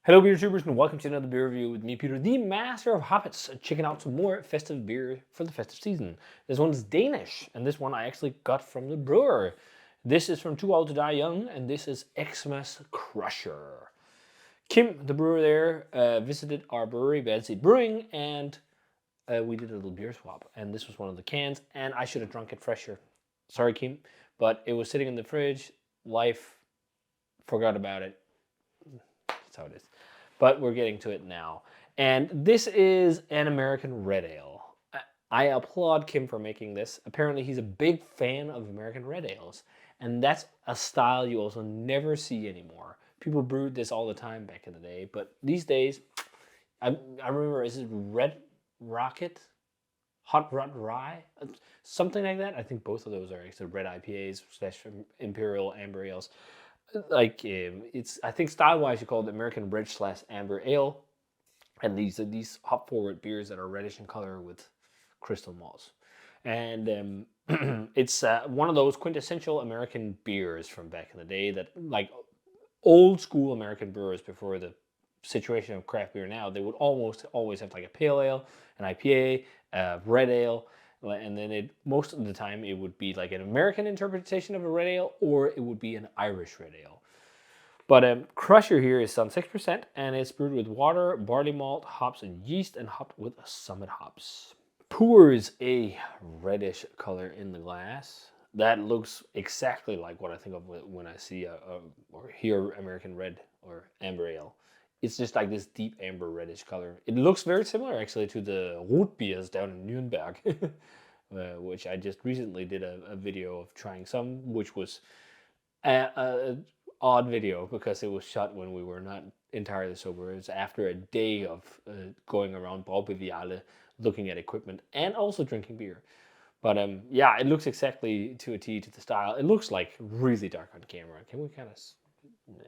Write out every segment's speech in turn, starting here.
Hello, beer tubers, and welcome to another beer review with me, Peter, the master of hobbits, checking out some more festive beer for the festive season. This one's Danish, and this one I actually got from the brewer. This is from Too Old to Die Young, and this is Xmas Crusher. Kim, the brewer there, visited our brewery, Bad Seed Brewing, and we did a little beer swap. And this was one of the cans, and I should have drunk it fresher. Sorry, Kim, but it was sitting in the fridge. Life forgot about it. That's how it is. But we're getting to it now. And this is an American red ale. I applaud Kim for making this. Apparently, he's a big fan of American red ales. And that's a style you also never see anymore. People brewed this all the time back in the day. But these days, I remember, is it Red Rocket? Hot Rod Rye? Something like that. I think both of those are actually red IPAs / Imperial Amber Ales. It's, I think style wise you call it American red / amber ale, and these are these hop forward beers that are reddish in color with crystal malts, and it's one of those quintessential American beers from back in the day that, like, old school American brewers before the situation of craft beer now, they would almost always have like a pale ale, an IPA, a red ale, and then most of the time it would be like an American interpretation of a red ale, or it would be an Irish red ale. But Crusher here is on 6%, and it's brewed with water, barley malt, hops, and yeast, and hopped with Summit hops. Pours a reddish color in the glass. That looks exactly like what I think of when I see or hear American red or amber ale. It's just like this deep amber reddish color. It looks very similar actually to the root beers down in Nuremberg, which I just recently did a video of trying some, which was a odd video because it was shot when we were not entirely sober. It was after a day of going around Braubeviale looking at equipment and also drinking beer. But yeah, it looks exactly to a T to the style. It looks like really dark on camera. Can we kind of? Nah.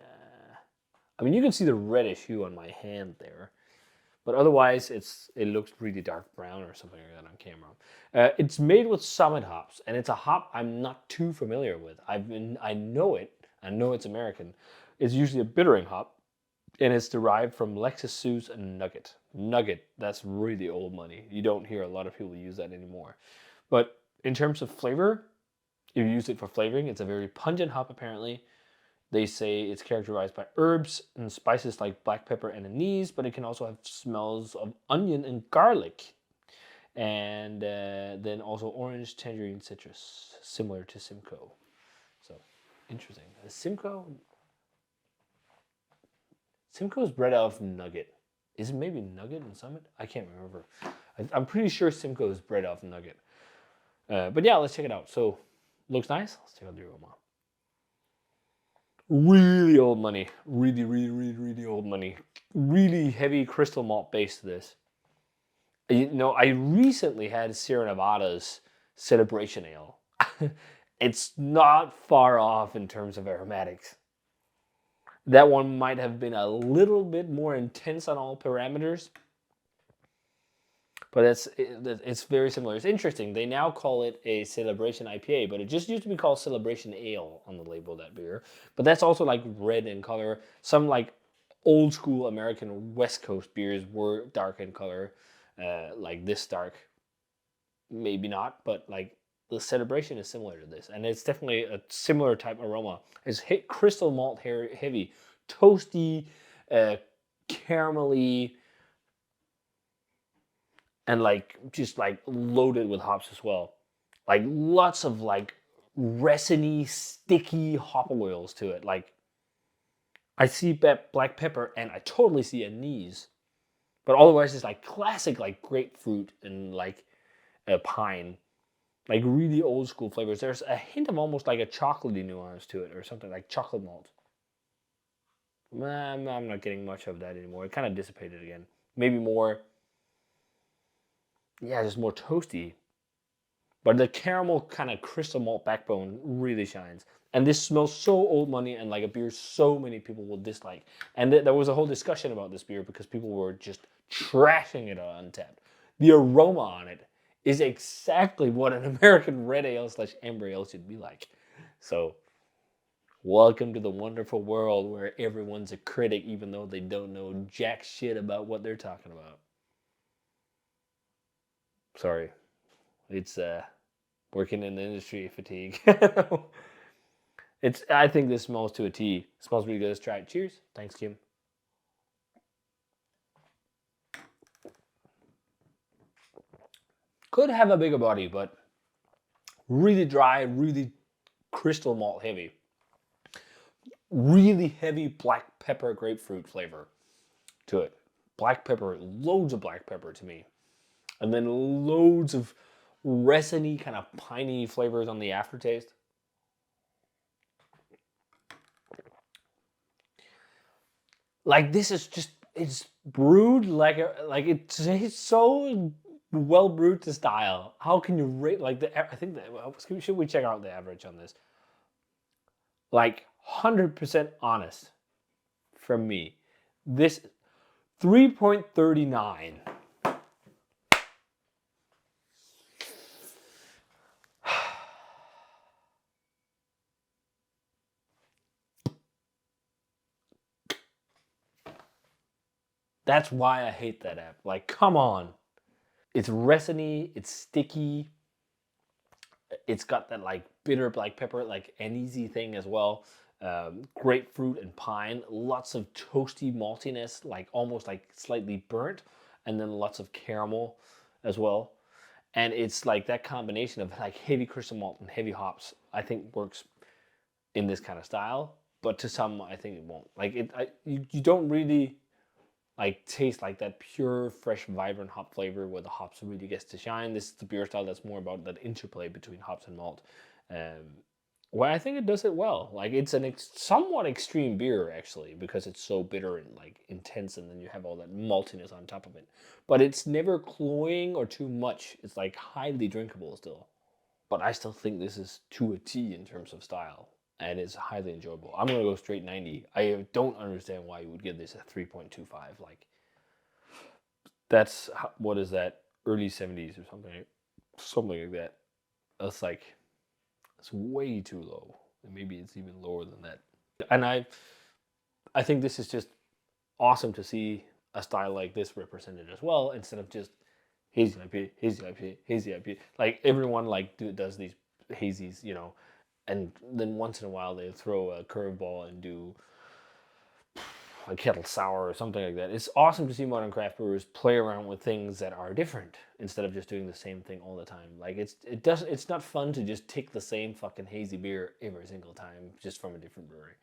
I mean, you can see the reddish hue on my hand there, but otherwise, it looks really dark brown or something like that on camera. It's made with Summit hops, and it's a hop I'm not too familiar with. I know it. I know it's American. It's usually a bittering hop, and it's derived from Lexus Sue's Nugget. Nugget, that's really old money. You don't hear a lot of people use that anymore. But in terms of flavor, if you use it for flavoring, it's a very pungent hop apparently. They say it's characterized by herbs and spices like black pepper and anise, but it can also have smells of onion and garlic. And then also orange, tangerine, citrus, similar to Simcoe. So, interesting. Simcoe's bred out of Nugget. Is it maybe Nugget and Summit? I can't remember. I'm pretty sure Simcoe is bred out of Nugget. But yeah, let's check it out. So, looks nice. Let's check out the aroma. Really old money. Really old money. Really heavy crystal malt base to this. You know, I recently had Sierra Nevada's Celebration Ale. It's not far off in terms of aromatics. That one might have been a little bit more intense on all parameters, but it's very similar. It's interesting. They now call it a Celebration IPA, but it just used to be called Celebration Ale on the label of that beer. But that's also like red in color. Some like old school American West Coast beers were dark in color, like this dark. Maybe not, but like the Celebration is similar to this, and it's definitely a similar type aroma. It's crystal malt heavy, toasty, caramelly, and like just like loaded with hops as well. Like lots of like resiny, sticky hop oils to it. Like I see black pepper and I totally see anise, but otherwise it's like classic like grapefruit and like a pine, like really old school flavors. There's a hint of almost like a chocolatey nuance to it or something like chocolate malt. I'm not getting much of that anymore. It kind of dissipated again. Maybe more, yeah, just more toasty. But the caramel kind of crystal malt backbone really shines. And this smells so old money and like a beer so many people will dislike. And there was a whole discussion about this beer because people were just trashing it on Untappd. The aroma on it is exactly what an American red ale / amber ale should be like. So, Welcome to the wonderful world where everyone's a critic even though they don't know jack shit about what they're talking about. Sorry. It's working in the industry fatigue. I think this smells to a T. It smells really good. Let's try it. Cheers. Thanks, Kim. Could have a bigger body, but really dry, really crystal malt heavy. Really heavy black pepper grapefruit flavor to it. Black pepper, loads of black pepper to me. And then loads of resiny, kind of piney flavors on the aftertaste. Like this is just, it's brewed like it's so well brewed to style. How can you rate like I think should we check out the average on this? Like 100% honest from me. This 3.39. That's why I hate that app. Like, come on. It's resiny, it's sticky. It's got that like bitter black pepper, like anisey thing as well. Grapefruit and pine, lots of toasty maltiness, like almost like slightly burnt, and then lots of caramel as well. And it's like that combination of like heavy crystal malt and heavy hops, I think works in this kind of style. But to some, I think it won't. Like you don't really like taste like that pure, fresh, vibrant hop flavor where the hops really gets to shine. This is the beer style that's more about that interplay between hops and malt. Where I think it does it well. Like it's an somewhat extreme beer actually because it's so bitter and like intense, and then you have all that maltiness on top of it. But it's never cloying or too much. It's like highly drinkable still. But I still think this is to a T in terms of style, and it's highly enjoyable. I'm gonna go straight 90. I don't understand why you would give this a 3.25. Like that's what is that, early 70s or something like that. That's like it's way too low, and maybe it's even lower than that. And I think this is just awesome to see a style like this represented as well, instead of just hazy IPA, hazy IPA, hazy IPA. Like everyone like does these hazies, you know, and then once in a while they throw a curveball and do a kettle sour or something like that. It's awesome to see modern craft brewers play around with things that are different instead of just doing the same thing all the time. Like it's not fun to just take the same fucking hazy beer every single time just from a different brewery.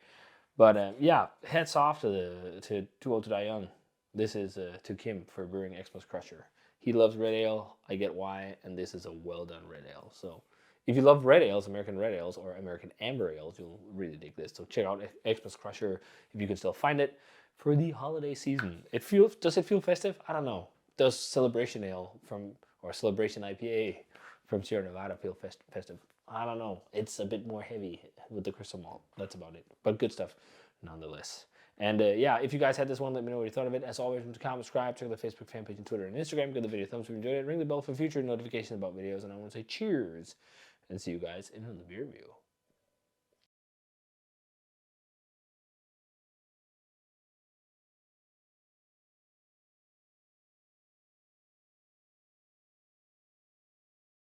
But yeah, hats off to Too Old to Die Young. This is to Kim for brewing Xmas Crusher. He loves red ale. I get why, and this is a well done red ale. So if you love red ales, American red ales, or American amber ales, you'll really dig this. So check out Xmas Crusher if you can still find it for the holiday season. Does it feel festive? I don't know. Does Celebration Ale or Celebration IPA from Sierra Nevada feel festive? I don't know. It's a bit more heavy with the crystal malt. That's about it. But good stuff nonetheless. And yeah, if you guys had this one, let me know what you thought of it. As always, remember to comment, subscribe, check out the Facebook fan page and Twitter and Instagram. Give the video a thumbs up if you enjoyed it. Ring the bell for future notifications about videos. And I want to say cheers and see you guys in the beer review.